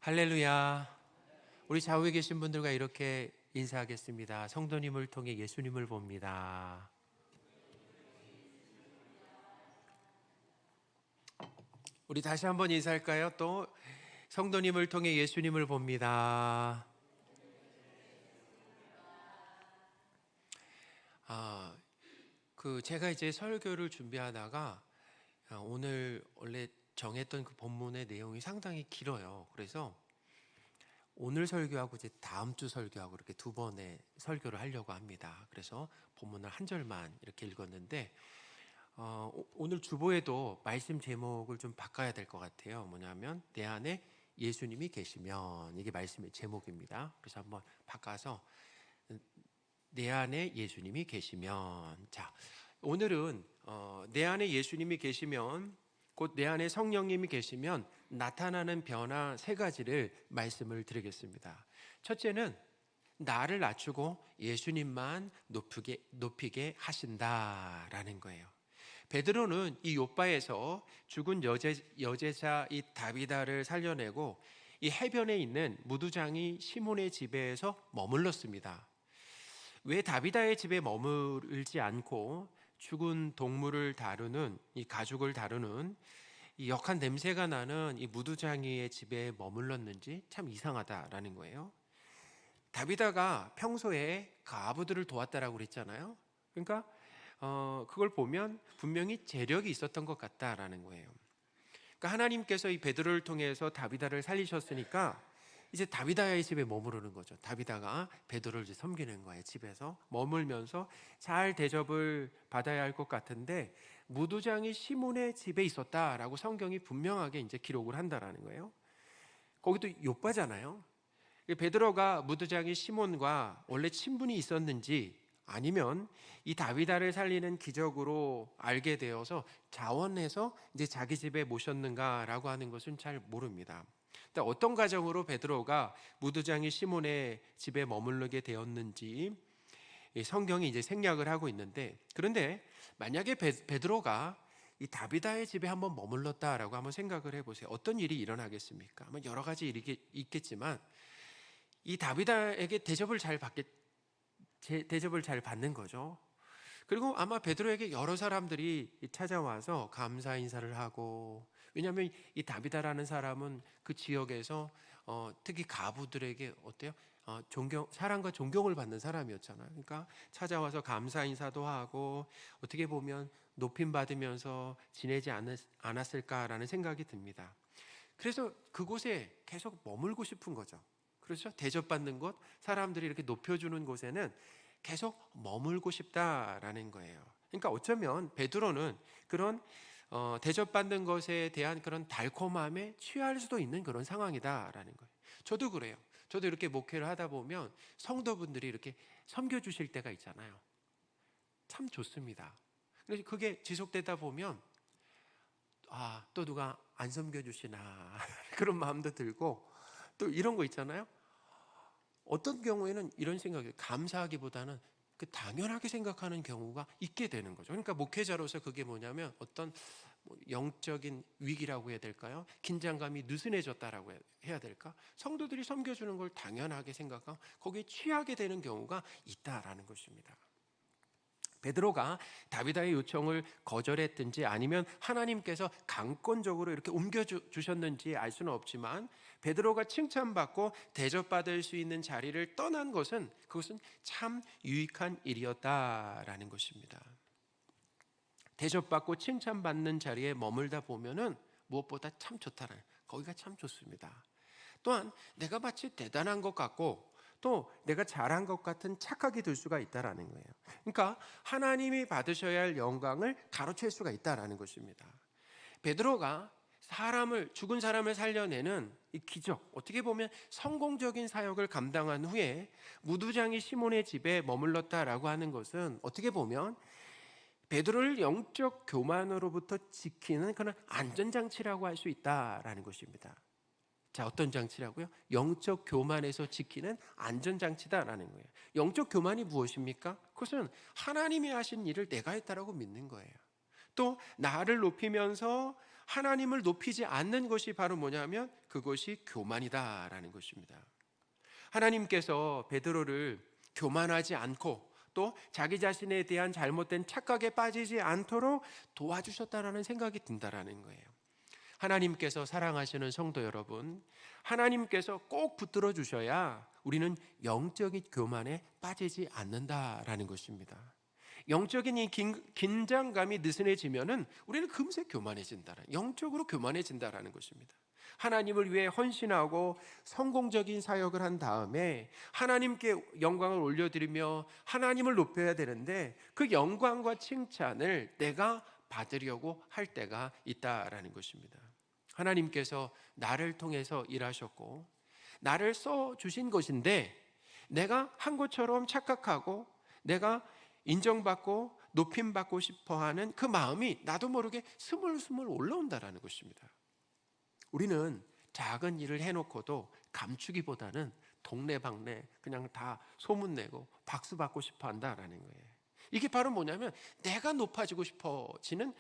할렐루야. 우리 좌우에 계신 분들과 이렇게 인사하겠습니다. 성도님을 통해 예수님을 봅니다. 우리 다시 한번 인사할까요? 또 성도님을 통해 예수님을 봅니다. 제가 이제 설교를 준비하다가 오늘 원래 정했던 그 본문의 내용이 상당히 길어요. 그래서 오늘 설교하고 이제 다음 주 설교하고 이렇게 두 번의 설교를 하려고 합니다. 그래서 본문을 한 절만 이렇게 읽었는데 오늘 주보에도 말씀 제목을 좀 바꿔야 될 것 같아요. 뭐냐면 내 안에 예수님이 계시면, 이게 말씀의 제목입니다. 그래서 한번 바꿔서 내 안에 예수님이 계시면. 자, 오늘은 내 안에 예수님이 계시면, 곧 내 안에 성령님이 계시면 나타나는 변화 세 가지를 말씀을 드리겠습니다. 첫째는 나를 낮추고 예수님만 높이게 하신다라는 거예요. 베드로는 이 욥바에서 죽은 여제자 이 다비다를 살려내고 이 해변에 있는 무두장이 시몬의 집에서 머물렀습니다. 왜 다비다의 집에 머물지 않고 죽은 동물을 다루는, 이 가죽을 다루는 이 역한 냄새가 나는 이 무두장이의 집에 머물렀는지 참 이상하다라는 거예요. 다비다가 평소에 아부들을 도왔다라고 그랬잖아요. 그러니까 그걸 보면 분명히 재력이 있었던 것 같다라는 거예요. 그러니까 하나님께서 이 베드로를 통해서 다비다를 살리셨으니까 이제 다비다의 집에 머무르는 거죠. 다비다가 베드로를 이제 섬기는 거예요. 집에서 머물면서 잘 대접을 받아야 할 것 같은데 무두장이 시몬의 집에 있었다라고 성경이 분명하게 이제 기록을 한다라는 거예요. 거기도 욥바잖아요. 베드로가 무두장이 시몬과 원래 친분이 있었는지 아니면 이 다비다를 살리는 기적으로 알게 되어서 자원해서 이제 자기 집에 모셨는가라고 하는 것은 잘 모릅니다. 어떤 과정으로 베드로가 무두장이 시몬의 집에 머무르게 되었는지 성경이 이제 생략을 하고 있는데, 그런데 만약에 베드로가 이 다비다의 집에 한번 머물렀다라고 한번 생각을 해보세요. 어떤 일이 일어나겠습니까? 여러 가지 일이 있겠지만 이 다비다에게 대접을 잘 받는 거죠. 그리고 아마 베드로에게 여러 사람들이 찾아와서 감사 인사를 하고, 왜냐하면 이 다비다라는 사람은 그 지역에서 특히 가부들에게 어때요? 사랑과 존경을 받는 사람이었잖아요. 그러니까 찾아와서 감사 인사도 하고 어떻게 보면 높임 받으면서 지내지 않았을까라는 생각이 듭니다. 그래서 그곳에 계속 머물고 싶은 거죠. 그렇죠? 대접받는 곳, 사람들이 이렇게 높여주는 곳에는 계속 머물고 싶다라는 거예요. 그러니까 어쩌면 베드로는 그런 대접받는 것에 대한 그런 달콤함에 취할 수도 있는 그런 상황이다라는 거예요. 저도 그래요. 저도 이렇게 목회를 하다 보면 성도분들이 이렇게 섬겨주실 때가 있잖아요. 참 좋습니다. 그래서 그게 지속되다 보면 또 누가 안 섬겨주시나 그런 마음도 들고, 또 이런 거 있잖아요. 어떤 경우에는 이런 생각이, 감사하기보다는 그 당연하게 생각하는 경우가 있게 되는 거죠. 그러니까 목회자로서 그게 뭐냐면 어떤 영적인 위기라고 해야 될까요? 긴장감이 느슨해졌다라고 해야 될까? 성도들이 섬겨주는 걸 당연하게 생각하고 거기에 취하게 되는 경우가 있다라는 것입니다. 베드로가 다비다의 요청을 거절했든지 아니면 하나님께서 강권적으로 이렇게 옮겨주셨는지 알 수는 없지만 베드로가 칭찬받고 대접받을 수 있는 자리를 떠난 것은, 그것은 참 유익한 일이었다라는 것입니다. 대접받고 칭찬받는 자리에 머물다 보면은 무엇보다 참 좋다는, 거기가 참 좋습니다. 또한 내가 마치 대단한 것 같고 또 내가 잘한 것 같은 착각이 들 수가 있다라는 거예요. 그러니까 하나님이 받으셔야 할 영광을 가로챌 수가 있다라는 것입니다. 베드로가 죽은 사람을 살려내는 이 기적, 어떻게 보면 성공적인 사역을 감당한 후에 무두장이 시몬의 집에 머물렀다라고 하는 것은 어떻게 보면 베드로를 영적 교만으로부터 지키는 그런 안전장치라고 할 수 있다라는 것입니다. 자, 어떤 장치라고요? 영적 교만에서 지키는 안전장치다라는 거예요. 영적 교만이 무엇입니까? 그것은 하나님이 하신 일을 내가 했다라고 믿는 거예요. 또 나를 높이면서 하나님을 높이지 않는 것이 바로 뭐냐면 그것이 교만이다라는 것입니다. 하나님께서 베드로를 교만하지 않고 또 자기 자신에 대한 잘못된 착각에 빠지지 않도록 도와주셨다라는 생각이 든다라는 거예요. 하나님께서 사랑하시는 성도 여러분, 하나님께서 꼭 붙들어 주셔야 우리는 영적인 교만에 빠지지 않는다라는 것입니다. 영적인 이 긴장감이 느슨해지면은 우리는 금세 교만해진다는, 영적으로 교만해진다라는 것입니다. 하나님을 위해 헌신하고 성공적인 사역을 한 다음에 하나님께 영광을 올려드리며 하나님을 높여야 되는데 그 영광과 칭찬을 내가 받으려고 할 때가 있다라는 것입니다. 하나님께서 나를 통해서 일하셨고 나를 써주신 것인데 내가 한 것처럼 착각하고 내가 인정받고 높임받고 싶어하는 그 마음이 나도 모르게 스물스물 올라온다라는 것입니다. 우리는 작은 일을 해놓고도 감추기보다는 동네방네 그냥 다 소문내고 박수 받고 싶어 한다라는 거예요. 이게 바로 뭐냐면 내가 높아지고 싶어지는,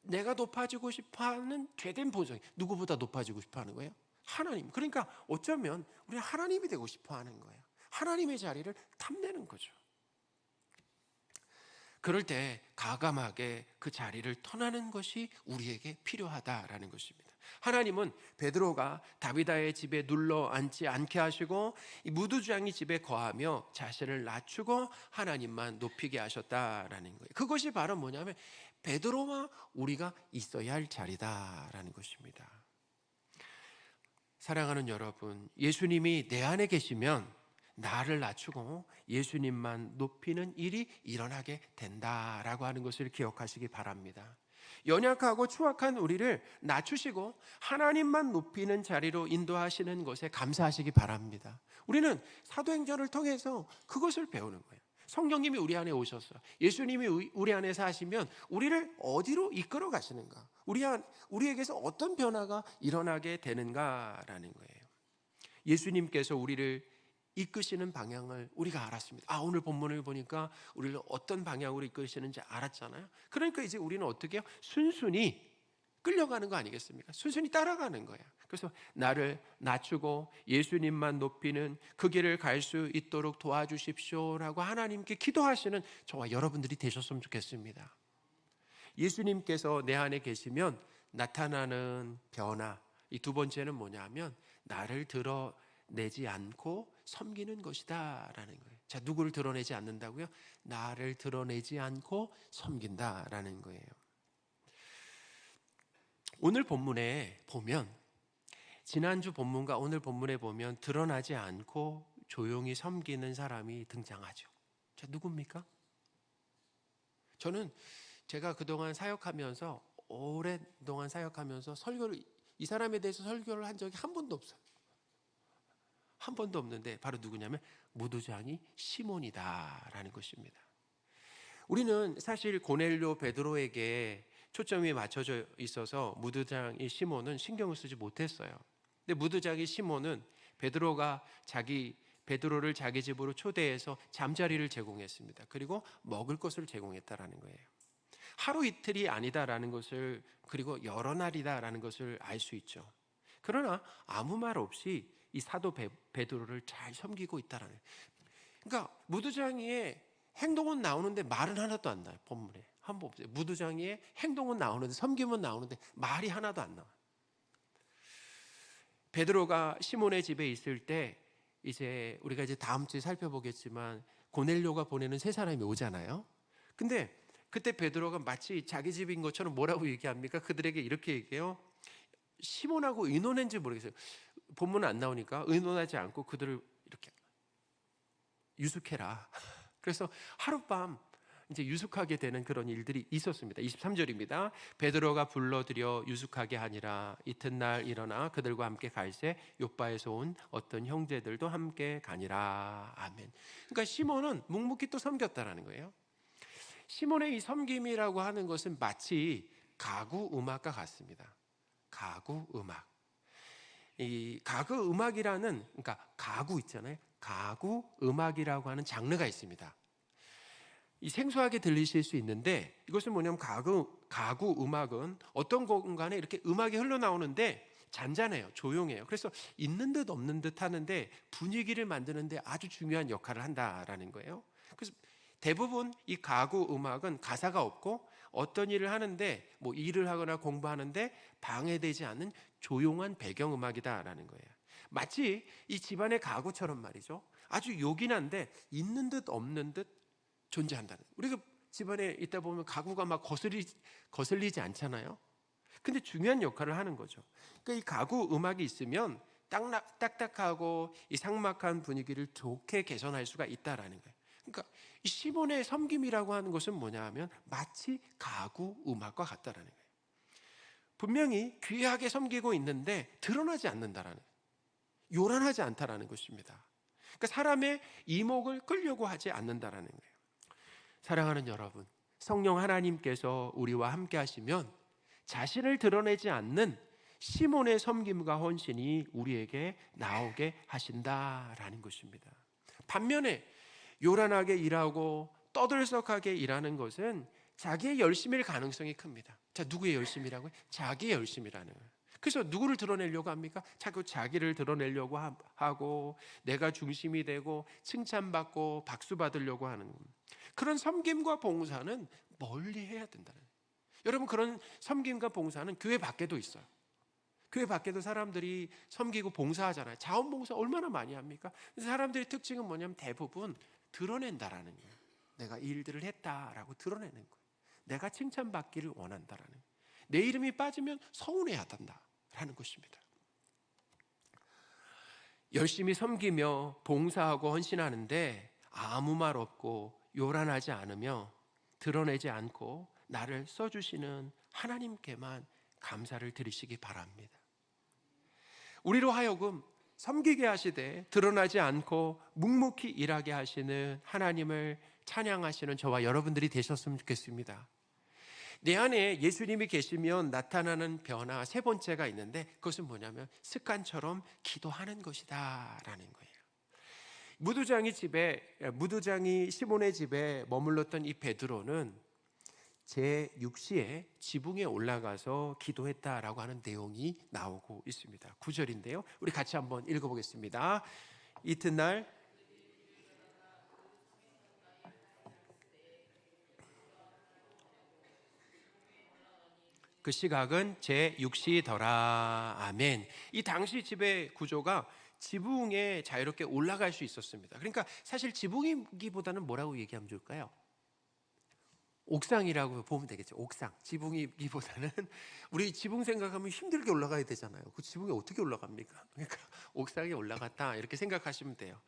내가 높아지고 싶어하는 죄된 본성이, 누구보다 높아지고 싶어하는 거예요? 하나님. 그러니까 어쩌면 우리는 하나님이 되고 싶어하는 거예요. 하나님의 자리를 탐내는 거죠. 그럴 때 과감하게 그 자리를 떠나는 것이 우리에게 필요하다라는 것입니다. 하나님은 베드로가 다비다의 집에 눌러 앉지 않게 하시고 이 무두장이 집에 거하며 자신을 낮추고 하나님만 높이게 하셨다라는 거예요. 그것이 바로 뭐냐면 베드로와 우리가 있어야 할 자리다라는 것입니다. 사랑하는 여러분, 예수님이 내 안에 계시면 나를 낮추고 예수님만 높이는 일이 일어나게 된다라고 하는 것을 기억하시기 바랍니다. 연약하고 추악한 우리를 낮추시고 하나님만 높이는 자리로 인도하시는 것에 감사하시기 바랍니다. 우리는 사도행전을 통해서 그것을 배우는 거예요. 성령님이 우리 안에 오셔서 예수님이 우리 안에 사시면 우리를 어디로 이끌어 가시는가, 우리에게서 어떤 변화가 일어나게 되는가라는 거예요. 예수님께서 우리를 이끄시는 방향을 우리가 알았습니다. 오늘 본문을 보니까 우리를 어떤 방향으로 이끄시는지 알았잖아요. 그러니까 이제 우리는 어떻게 해요? 순순히 끌려가는 거 아니겠습니까? 순순히 따라가는 거야. 그래서 나를 낮추고 예수님만 높이는 그 길을 갈 수 있도록 도와주십시오라고 하나님께 기도하시는 저와 여러분들이 되셨으면 좋겠습니다. 예수님께서 내 안에 계시면 나타나는 변화, 이 두 번째는 뭐냐면 나를 드러내지 않고 섬기는 것이다 라는 거예요. 자, 누구를 드러내지 않는다고요? 나를 드러내지 않고 섬긴다라는 거예요. 오늘 본문에 보면, 지난주 본문과 오늘 본문에 보면 드러나지 않고 조용히 섬기는 사람이 등장하죠. 자, 누굽니까? 저는 제가 그동안 사역하면서, 오랫동안 사역하면서 이 사람에 대해서 설교를 한 적이 한 번도 없어요. 한 번도 없는데 바로 누구냐면 무두장이 시몬이다라는 것입니다. 우리는 사실 고넬료 베드로에게 초점이 맞춰져 있어서 무두장이 시몬은 신경을 쓰지 못했어요. 근데 무두장이 시몬은 베드로를 자기 집으로 초대해서 잠자리를 제공했습니다. 그리고 먹을 것을 제공했다라는 거예요. 하루 이틀이 아니다라는 것을, 그리고 여러 날이다라는 것을 알 수 있죠. 그러나 아무 말 없이 이 사도 베드로를 잘 섬기고 있다라는 거예요. 그러니까 무두장이의 행동은 나오는데 말은 하나도 안 나요. 본문에 한번 없어요. 무두장이의 행동은 나오는데, 섬김은 나오는데 말이 하나도 안 나와요. 베드로가 시몬의 집에 있을 때, 이제 우리가 이제 다음 주에 살펴보겠지만 고넬료가 보내는 세 사람이 오잖아요. 근데 그때 베드로가 마치 자기 집인 것처럼 뭐라고 얘기합니까? 그들에게 이렇게 얘기해요. 시몬하고 의논했는지 모르겠어요. 본문은 안 나오니까 의논하지 않고 그들을 이렇게 유숙해라. 그래서 하룻밤 이제 유숙하게 되는 그런 일들이 있었습니다. 23절입니다. 베드로가 불러들여 유숙하게 하니라. 이튿날 일어나 그들과 함께 갈새 욥바에서 온 어떤 형제들도 함께 가니라. 아멘. 그러니까 시몬은 묵묵히 또 섬겼다라는 거예요. 시몬의 이 섬김이라고 하는 것은 마치 가구 음악과 같습니다. 가구 음악. 이 가구 음악이라는, 그러니까 가구 있잖아요. 가구 음악이라고 하는 장르가 있습니다. 이 생소하게 들리실 수 있는데, 이것은 뭐냐면 가구 음악은 어떤 공간에 이렇게 음악이 흘러나오는데 잔잔해요, 조용해요. 그래서 있는 듯 없는 듯 하는데 분위기를 만드는데 아주 중요한 역할을 한다라는 거예요. 그래서 대부분 이 가구 음악은 가사가 없고 어떤 일을 하는데, 뭐 일을 하거나 공부하는데 방해되지 않는 조용한 배경음악이다라는 거예요. 마치 이 집안의 가구처럼 말이죠. 아주 요긴한데 있는 듯 없는 듯 존재한다는. 우리가 집안에 있다 보면 가구가 막 거슬리지 않잖아요. 근데 중요한 역할을 하는 거죠. 그러니까 이 가구 음악이 있으면 딱딱하고 이 삭막한 분위기를 좋게 개선할 수가 있다라는 거예요. 그러니까 이 시몬의 섬김이라고 하는 것은 뭐냐 하면 마치 가구 음악과 같다라는 거예요. 분명히 귀하게 섬기고 있는데 드러나지 않는다라는 거예요. 요란하지 않다라는 것입니다. 그러니까 사람의 이목을 끌려고 하지 않는다라는 거예요. 사랑하는 여러분, 성령 하나님께서 우리와 함께 하시면 자신을 드러내지 않는 시몬의 섬김과 헌신이 우리에게 나오게 하신다라는 것입니다. 반면에 요란하게 일하고 떠들썩하게 일하는 것은 자기의 열심일 가능성이 큽니다. 자, 누구의 열심이라고요? 자기의 열심이라는 거예요. 그래서 누구를 드러내려고 합니까? 자꾸 자기를 드러내려고 하고 내가 중심이 되고 칭찬받고 박수 받으려고 하는 겁니다. 그런 섬김과 봉사는 멀리 해야 된다는 거예요. 여러분, 그런 섬김과 봉사는 교회 밖에도 있어요. 교회 밖에도 사람들이 섬기고 봉사하잖아요. 자원봉사 얼마나 많이 합니까? 사람들의 특징은 뭐냐면 대부분 드러낸다라는 거예요. 내가 이 일들을 했다라고 드러내는 거예요. 내가 칭찬받기를 원한다라는 거예요. 내 이름이 빠지면 서운해야 된다라는 것입니다. 열심히 섬기며 봉사하고 헌신하는데 아무 말 없고 요란하지 않으며 드러내지 않고 나를 써주시는 하나님께만 감사를 드리시기 바랍니다. 우리로 하여금 섬기게 하시되 드러나지 않고 묵묵히 일하게 하시는 하나님을 찬양하시는 저와 여러분들이 되셨으면 좋겠습니다. 내 안에 예수님이 계시면 나타나는 변화 세 번째가 있는데, 그것은 뭐냐면 습관처럼 기도하는 것이다 라는 거예요. 무두장이 시몬의 집에 머물렀던 이 베드로는 제6시에 지붕에 올라가서 기도했다라고 하는 내용이 나오고 있습니다. 9절인데요. 우리 같이 한번 읽어보겠습니다. 이튿날 그 시각은 제6시더라. 아멘. 이 당시 집의 구조가 지붕에 자유롭게 올라갈 수 있었습니다. 그러니까 사실 지붕이기보다는 뭐라고 얘기하면 좋을까요? 옥상이라고 보면 되겠죠. 옥상. 지붕이기보다는 우리 지붕 생각하면 힘들게 올라가야 되잖아요. 그 지붕에 어떻게 올라갑니까? 그러니까 옥상에 올라갔다 이렇게 생각하시면 돼요.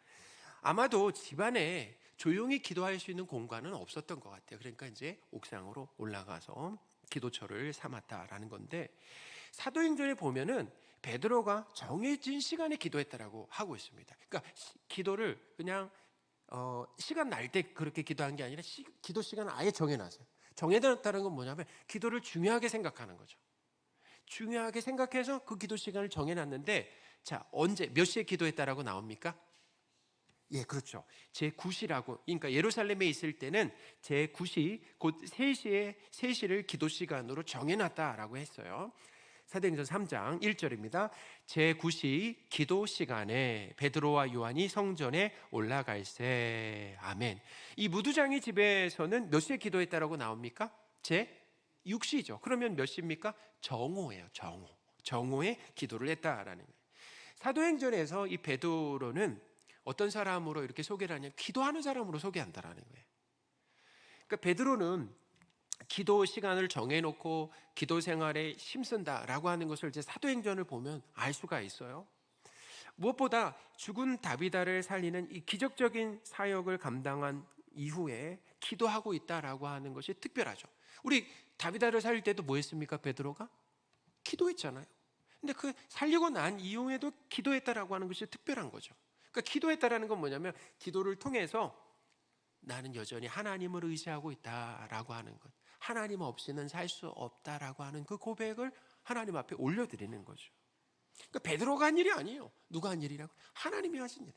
아마도 집안에 조용히 기도할 수 있는 공간은 없었던 것 같아요. 그러니까 이제 옥상으로 올라가서 기도처를 삼았다라는 건데, 사도행전에 보면은 베드로가 정해진 시간에 기도했다라고 하고 있습니다. 그러니까 기도를 그냥 시간 날 때 그렇게 기도한 게 아니라 기도 시간을 아예 정해놨어요. 정해놨다는 건 뭐냐면 기도를 중요하게 생각하는 거죠. 중요하게 생각해서 그 기도 시간을 정해놨는데, 자, 언제 몇 시에 기도했다라고 나옵니까? 예, 그렇죠. 제9시라고. 그러니까 예루살렘에 있을 때는 제9시 곧 3시를 기도 시간으로 정해놨다라고 했어요. 사도행전 3장 1절입니다. 제9시 기도 시간에 베드로와 요한이 성전에 올라갈세. 아멘. 이 무두장이 집에서는 몇 시에 기도했다라고 나옵니까? 제6시죠. 그러면 몇 시입니까? 정오예요. 정오에 기도를 했다라는 거예요. 사도행전에서 이 베드로는 어떤 사람으로 이렇게 소개를 하냐면 기도하는 사람으로 소개한다라는 거예요. 그러니까 베드로는 기도 시간을 정해놓고 기도 생활에 힘쓴다라고 하는 것을 이제 사도행전을 보면 알 수가 있어요. 무엇보다 죽은 다비다를 살리는 이 기적적인 사역을 감당한 이후에 기도하고 있다라고 하는 것이 특별하죠. 우리 다비다를 살릴 때도 뭐 했습니까? 베드로가 기도했잖아요. 근데 그 살리고 난 이후에도 기도했다라고 하는 것이 특별한 거죠. 그러니까 기도했다라는 건 뭐냐면 기도를 통해서 나는 여전히 하나님을 의지하고 있다라고 하는 것, 하나님 없이는 살 수 없다라고 하는 그 고백을 하나님 앞에 올려드리는 거죠. 그러니까 베드로가 한 일이 아니에요. 누가 한 일이라고? 하나님이 하신 일.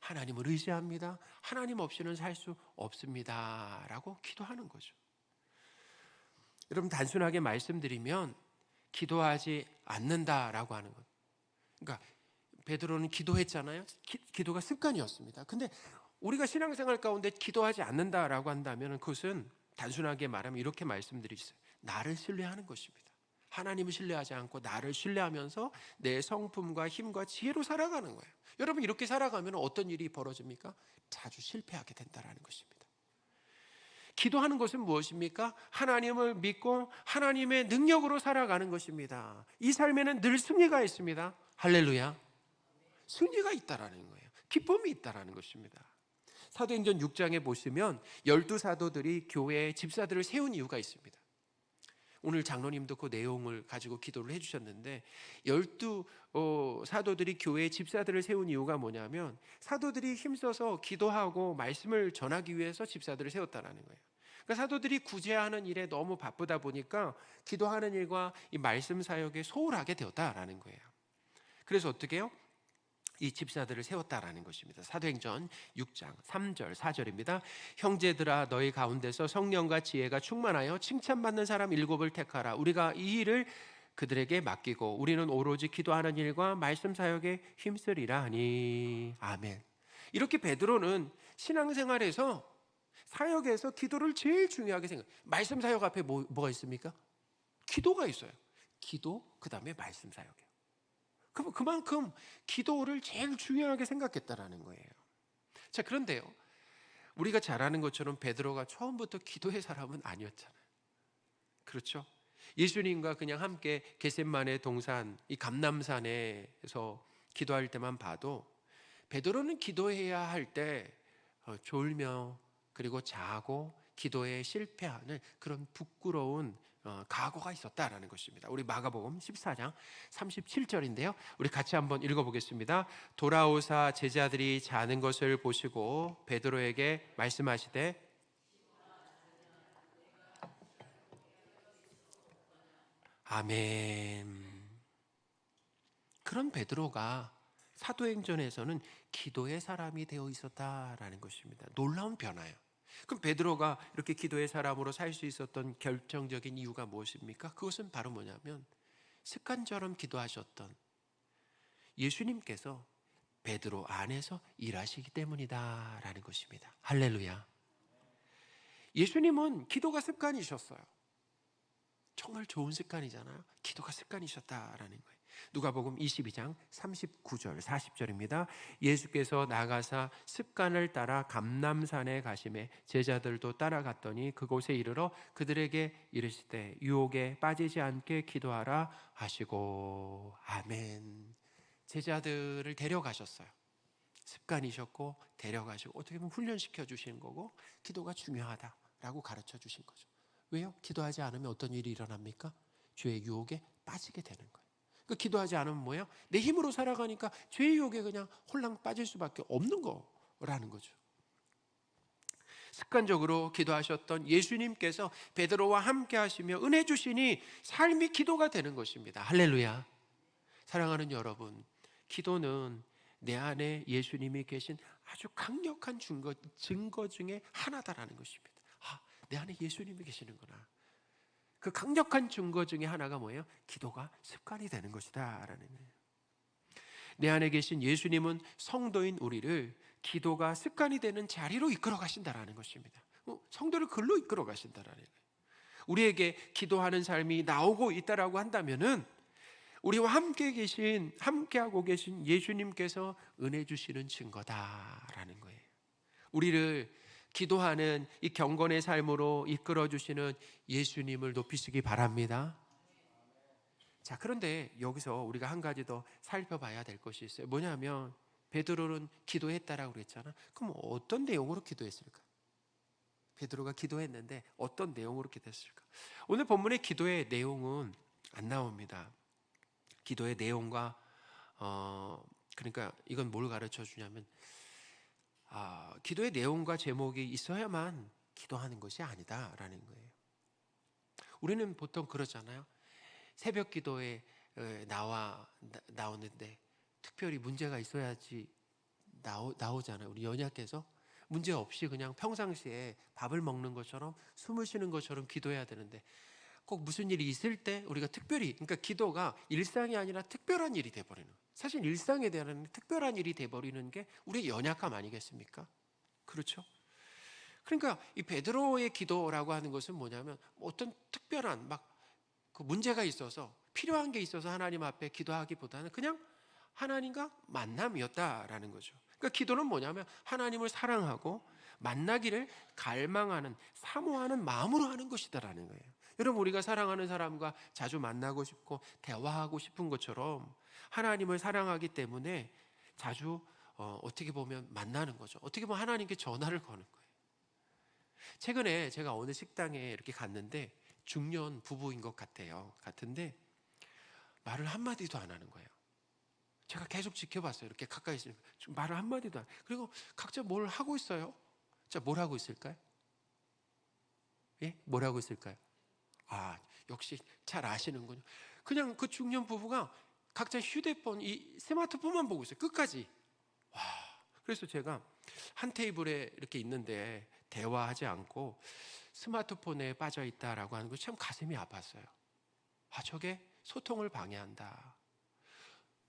하나님을 의지합니다. 하나님 없이는 살 수 없습니다. 라고 기도하는 거죠. 여러분, 단순하게 말씀드리면 기도하지 않는다라고 하는 것. 그러니까 베드로는 기도했잖아요. 기도가 습관이었습니다. 근데 우리가 신앙생활 가운데 기도하지 않는다라고 한다면 그것은 단순하게 말하면 이렇게 말씀드릴 수 있어요. 나를 신뢰하는 것입니다. 하나님을 신뢰하지 않고 나를 신뢰하면서 내 성품과 힘과 지혜로 살아가는 거예요. 여러분, 이렇게 살아가면 어떤 일이 벌어집니까? 자주 실패하게 된다는 것입니다. 기도하는 것은 무엇입니까? 하나님을 믿고 하나님의 능력으로 살아가는 것입니다. 이 삶에는 늘 승리가 있습니다. 할렐루야. 승리가 있다라는 거예요. 기쁨이 있다라는 것입니다. 사도행전 6장에 보시면 12사도들이 교회에 집사들을 세운 이유가 있습니다. 오늘 장로님도 그 내용을 가지고 기도를 해주셨는데 12사도들이 교회에 집사들을 세운 이유가 뭐냐면 사도들이 힘써서 기도하고 말씀을 전하기 위해서 집사들을 세웠다는 거예요. 그러니까 사도들이 구제하는 일에 너무 바쁘다 보니까 기도하는 일과 이 말씀 사역에 소홀하게 되었다라는 거예요. 그래서 어떻게 해요? 이 집사들을 세웠다라는 것입니다. 사도행전 6장 3절 4절입니다. 형제들아, 너희 가운데서 성령과 지혜가 충만하여 칭찬받는 사람 7을 택하라. 우리가 이 일을 그들에게 맡기고 우리는 오로지 기도하는 일과 말씀 사역에 힘쓰리라 하니. 아멘. 이렇게 베드로는 신앙생활에서 사역에서 기도를 제일 중요하게 생각해요. 말씀 사역 앞에 뭐가 있습니까? 기도가 있어요. 기도, 그 다음에 말씀 사역이에요. 그만큼 기도를 제일 중요하게 생각했다라는 거예요. 자, 그런데요, 우리가 잘 아는 것처럼 베드로가 처음부터 기도의 사람은 아니었잖아요. 그렇죠? 예수님과 그냥 함께 겟셋마네 동산, 이 감람산에서 기도할 때만 봐도 베드로는 기도해야 할 때 졸며 그리고 자고 기도에 실패하는 그런 부끄러운 각오가 있었다라는 것입니다. 우리 마가복음 14장 37절인데요. 우리 같이 한번 읽어보겠습니다. 돌아오사 제자들이 자는 것을 보시고 베드로에게 말씀하시되 아멘. 그런 베드로가 사도행전에서는 기도의 사람이 되어 있었다라는 것입니다. 놀라운 변화예요. 그럼 베드로가 이렇게 기도의 사람으로 살 수 있었던 결정적인 이유가 무엇입니까? 그것은 바로 뭐냐면 습관처럼 기도하셨던 예수님께서 베드로 안에서 일하시기 때문이다라는 것입니다. 할렐루야. 예수님은 기도가 습관이셨어요. 정말 좋은 습관이잖아요. 기도가 습관이셨다라는 거예요. 누가복음 22장 39절 40절입니다. 예수께서 나가사 습관을 따라 감람산에 가시매 제자들도 따라갔더니 그곳에 이르러 그들에게 이르시되 유혹에 빠지지 않게 기도하라 하시고. 아멘. 제자들을 데려가셨어요. 습관이셨고 데려가시고 어떻게 보면 훈련시켜 주시는 거고 기도가 중요하다라고 가르쳐 주신 거죠. 왜요? 기도하지 않으면 어떤 일이 일어납니까? 죄의 유혹에 빠지게 되는 거예요. 그 기도하지 않으면 뭐예요? 내 힘으로 살아가니까 죄의 유혹에 그냥 홀랑 빠질 수밖에 없는 거라는 거죠. 습관적으로 기도하셨던 예수님께서 베드로와 함께 하시며 은혜 주시니 삶이 기도가 되는 것입니다. 할렐루야. 사랑하는 여러분, 기도는 내 안에 예수님이 계신 아주 강력한 증거 중에 하나다라는 것입니다. 내 안에 예수님이 계시는구나. 그 강력한 증거 중에 하나가 뭐예요? 기도가 습관이 되는 것이다 라는 거예요. 내 안에 계신 예수님은 성도인 우리를 기도가 습관이 되는 자리로 이끌어 가신다라는 것입니다. 성도를 글로 이끌어 가신다라는 거예요. 우리에게 기도하는 삶이 나오고 있다라고 한다면은 우리와 함께하고 계신 예수님께서 은혜 주시는 증거다라는 거예요. 우리를 기도하는 이 경건의 삶으로 이끌어 주시는 예수님을 높이시기 바랍니다. 자, 그런데 여기서 우리가 한 가지 더 살펴봐야 될 것이 있어요. 뭐냐면 베드로는 기도했다라고 그랬잖아. 그럼 어떤 내용으로 기도했을까? 베드로가 기도했는데 어떤 내용으로 기도했을까? 오늘 본문의 기도의 내용은 안 나옵니다. 기도의 내용과 그러니까 이건 뭘 가르쳐 주냐면 기도의 내용과 제목이 있어야만 기도하는 것이 아니다라는 거예요. 우리는 보통 그러잖아요. 새벽 기도에 나오는데 특별히 문제가 있어야지 나오잖아요. 우리 연약해서 문제 없이 그냥 평상시에 밥을 먹는 것처럼 숨을 쉬는 것처럼 기도해야 되는데 꼭 무슨 일이 있을 때 우리가 특별히, 그러니까 기도가 일상이 아니라 특별한 일이 돼버리는, 사실 일상에 대한 특별한 일이 돼버리는 게 우리의 연약함 아니겠습니까? 그렇죠? 그러니까 이 베드로의 기도라고 하는 것은 뭐냐면 어떤 특별한 막 그 문제가 있어서 필요한 게 있어서 하나님 앞에 기도하기보다는 그냥 하나님과 만남이었다라는 거죠. 그러니까 기도는 뭐냐면 하나님을 사랑하고 만나기를 갈망하는, 사모하는 마음으로 하는 것이다라는 거예요. 여러분, 우리가 사랑하는 사람과 자주 만나고 싶고 대화하고 싶은 것처럼 하나님을 사랑하기 때문에 자주 어떻게 보면 만나는 거죠. 어떻게 보면 하나님께 전화를 거는 거예요. 최근에 제가 어느 식당에 이렇게 갔는데 중년 부부인 것 같은데 말을 한마디도 안 하는 거예요. 제가 계속 지켜봤어요. 이렇게 가까이 있으니까 말을 한마디도 안. 그리고 각자 뭘 하고 있어요. 자, 뭘 하고 있을까요? 예? 뭘 하고 있을까요? 아, 역시 잘 아시는군요. 그냥 그 중년 부부가 각자 휴대폰, 이 스마트폰만 보고 있어요. 끝까지. 와, 그래서 제가 한 테이블에 이렇게 있는데 대화하지 않고 스마트폰에 빠져 있다라고 하는 거 참 가슴이 아팠어요. 아, 저게 소통을 방해한다.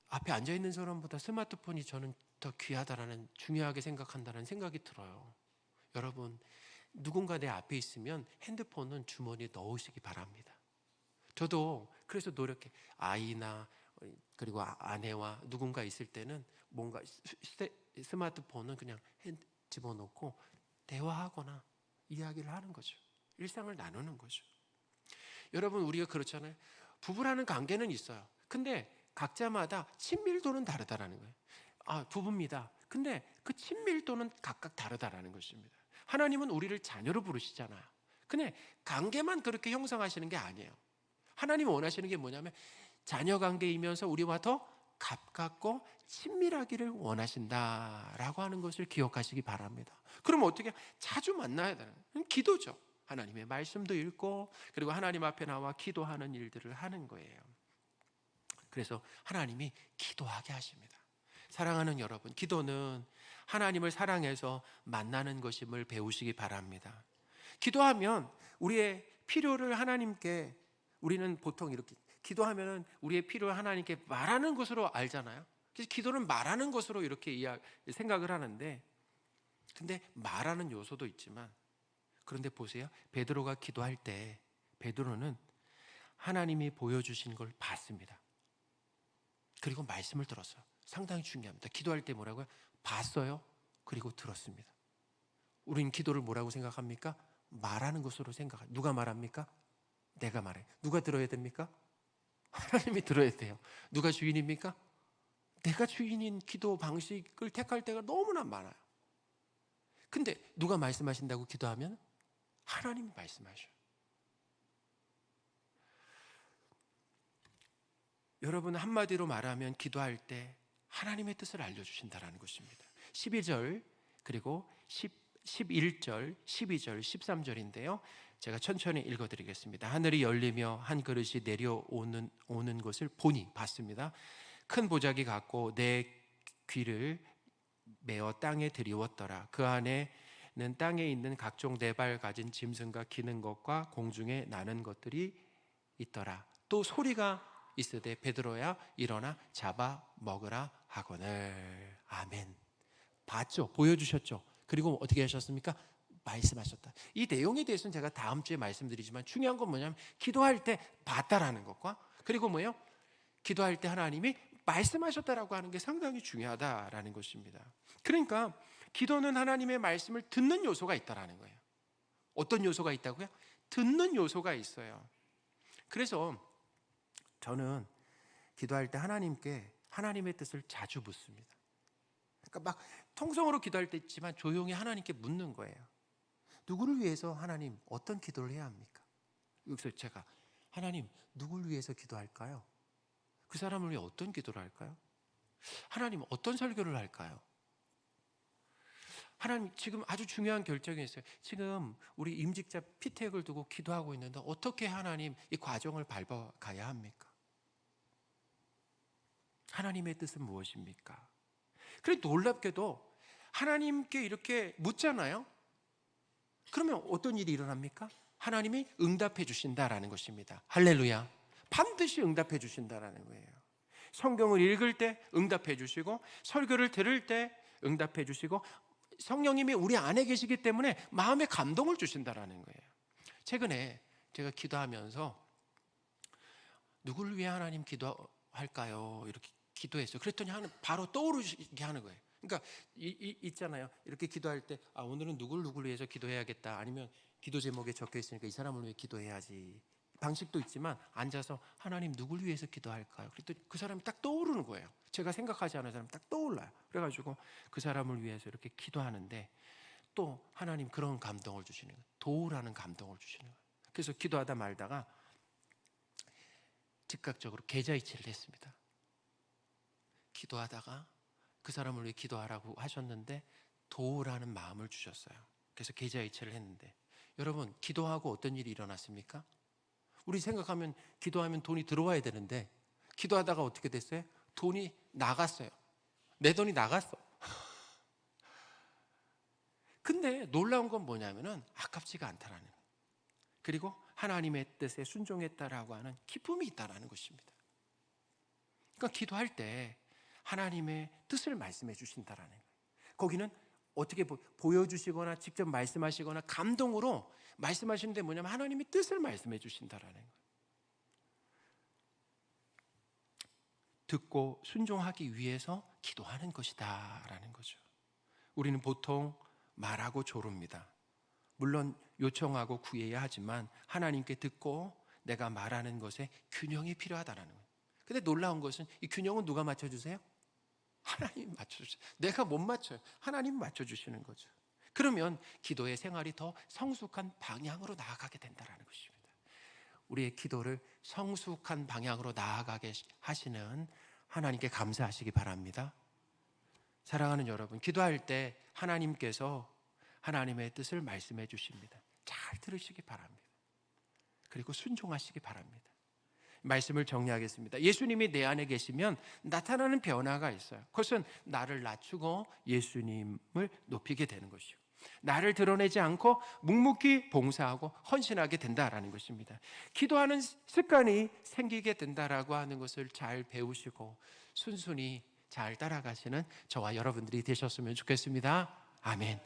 앞에 앉아 있는 사람보다 스마트폰이 저는 더 귀하다라는, 중요하게 생각한다는 생각이 들어요. 여러분, 누군가 내 앞에 있으면 핸드폰은 주머니에 넣으시기 바랍니다. 저도 그래서 노력해. 아이나 그리고 아내와 누군가 있을 때는 뭔가 스마트폰은 그냥 집어넣고 대화하거나 이야기를 하는 거죠. 일상을 나누는 거죠. 여러분, 우리가 그렇잖아요. 부부라는 관계는 있어요. 근데 각자마다 친밀도는 다르다라는 거예요. 아, 부부입니다. 근데 그 친밀도는 각각 다르다라는 것입니다. 하나님은 우리를 자녀로 부르시잖아요. 근데 관계만 그렇게 형성하시는 게 아니에요. 하나님이 원하시는 게 뭐냐면 자녀 관계이면서 우리와 더 가깝고 친밀하기를 원하신다라고 하는 것을 기억하시기 바랍니다. 그럼 어떻게? 자주 만나야 되는 기도죠. 하나님의 말씀도 읽고 그리고 하나님 앞에 나와 기도하는 일들을 하는 거예요. 그래서 하나님이 기도하게 하십니다. 사랑하는 여러분, 기도는 하나님을 사랑해서 만나는 것임을 배우시기 바랍니다. 기도하면 우리의 필요를 하나님께, 우리는 보통 이렇게 기도하면 우리의 필요를 하나님께 말하는 것으로 알잖아요. 그래서 기도는 말하는 것으로 이렇게 생각을 하는데, 근데 말하는 요소도 있지만, 그런데 보세요. 베드로가 기도할 때 베드로는 하나님이 보여주신 걸 봤습니다. 그리고 말씀을 들었어요. 상당히 중요합니다. 기도할 때 뭐라고요? 봤어요. 그리고 들었습니다. 우린 기도를 뭐라고 생각합니까? 말하는 것으로 생각해요. 누가 말합니까? 내가 말해요. 누가 들어야 됩니까? 하나님이 들어야 돼요. 누가 주인입니까? 내가 주인인 기도 방식을 택할 때가 너무나 많아요. 근데 누가 말씀하신다고 기도하면 하나님이 말씀하셔요. 여러분, 한마디로 말하면 기도할 때 하나님의 뜻을 알려주신다는 것입니다. 12절 그리고 11절, 12절, 13절인데요. 제가 천천히 읽어드리겠습니다. 하늘이 열리며 한 그릇이 내려오는 것을 봤습니다. 큰 보자기 같고 내 귀를 메어 땅에 들이웠더라. 그 안에는 땅에 있는 각종 네 발 가진 짐승과 기는 것과 공중에 나는 것들이 있더라. 또 소리가 있으되 베드로야 일어나 잡아 먹으라 하거늘. 아멘. 봤죠? 보여주셨죠? 그리고 어떻게 하셨습니까? 말씀하셨다. 이 내용에 대해서는 제가 다음 주에 말씀드리지만 중요한 건 뭐냐면 기도할 때 봤다라는 것과 그리고 뭐예요? 기도할 때 하나님이 말씀하셨다라고 하는 게 상당히 중요하다라는 것입니다. 그러니까 기도는 하나님의 말씀을 듣는 요소가 있다라는 거예요. 어떤 요소가 있다고요? 듣는 요소가 있어요. 그래서 저는 기도할 때 하나님께 하나님의 뜻을 자주 묻습니다. 그러니까 막 통성으로 기도할 때 있지만 조용히 하나님께 묻는 거예요. 누구를 위해서 하나님 어떤 기도를 해야 합니까? 여기서 제가 하나님 누구를 위해서 기도할까요? 그 사람을 위해 어떤 기도를 할까요? 하나님 어떤 설교를 할까요? 하나님 지금 아주 중요한 결정이 있어요. 지금 우리 임직자 피택을 두고 기도하고 있는데 어떻게 하나님 이 과정을 밟아가야 합니까? 하나님의 뜻은 무엇입니까? 그래 놀랍게도 하나님께 이렇게 묻잖아요. 그러면 어떤 일이 일어납니까? 하나님이 응답해 주신다라는 것입니다. 할렐루야. 반드시 응답해 주신다라는 거예요. 성경을 읽을 때 응답해 주시고, 설교를 들을 때 응답해 주시고, 성령님이 우리 안에 계시기 때문에 마음에 감동을 주신다라는 거예요. 최근에 제가 기도하면서 누구를 위해 하나님 기도할까요? 이렇게 기도했어요. 그랬더니 바로 떠오르게 하는 거예요. 그러니까 있잖아요. 이렇게 기도할 때 오늘은 누구를 위해서 기도해야겠다. 아니면 기도 제목에 적혀 있으니까 이 사람을 위해 기도해야지. 방식도 있지만 앉아서 하나님 누구를 위해서 기도할까요? 그랬더니 그 사람이 딱 떠오르는 거예요. 제가 생각하지 않은 사람이 딱 떠올라요. 그래가지고 그 사람을 위해서 이렇게 기도하는데 또 하나님 그런 감동을 주시는 거예요. 도우라는 감동을 주시는 거예요. 그래서 기도하다 말다가 즉각적으로 계좌이체를 했습니다. 기도하다가 그 사람을 위해 기도하라고 하셨는데 도우라는 마음을 주셨어요. 그래서 계좌이체를 했는데, 여러분 기도하고 어떤 일이 일어났습니까? 우리 생각하면 기도하면 돈이 들어와야 되는데 기도하다가 어떻게 됐어요? 돈이 나갔어요. 내 돈이 나갔어. 근데 놀라운 건 뭐냐면은 아깝지가 않다라는 거예요. 그리고 하나님의 뜻에 순종했다라고 하는 기쁨이 있다라는 것입니다. 그러니까 기도할 때 하나님의 뜻을 말씀해 주신다라는 거예요. 거기는 어떻게 보여주시거나 직접 말씀하시거나 감동으로 말씀하시는데 뭐냐면 하나님의 뜻을 말씀해 주신다라는 거예요. 듣고 순종하기 위해서 기도하는 것이다라는 거죠. 우리는 보통 말하고 조릅니다. 물론 요청하고 구해야 하지만 하나님께 듣고 내가 말하는 것에 균형이 필요하다라는 거예요. 근데 놀라운 것은 이 균형은 누가 맞춰주세요? 하나님 맞춰주세요. 내가 못 맞춰요. 하나님 맞춰주시는 거죠. 그러면 기도의 생활이 더 성숙한 방향으로 나아가게 된다는 것입니다. 우리의 기도를 성숙한 방향으로 나아가게 하시는 하나님께 감사하시기 바랍니다. 사랑하는 여러분, 기도할 때 하나님께서 하나님의 뜻을 말씀해 주십니다. 잘 들으시기 바랍니다. 그리고 순종하시기 바랍니다. 말씀을 정리하겠습니다. 예수님이 내 안에 계시면 나타나는 변화가 있어요. 그것은 나를 낮추고 예수님을 높이게 되는 것이고, 나를 드러내지 않고 묵묵히 봉사하고 헌신하게 된다라는 것입니다. 기도하는 습관이 생기게 된다라고 하는 것을 잘 배우시고 순순히 잘 따라가시는 저와 여러분들이 되셨으면 좋겠습니다. 아멘.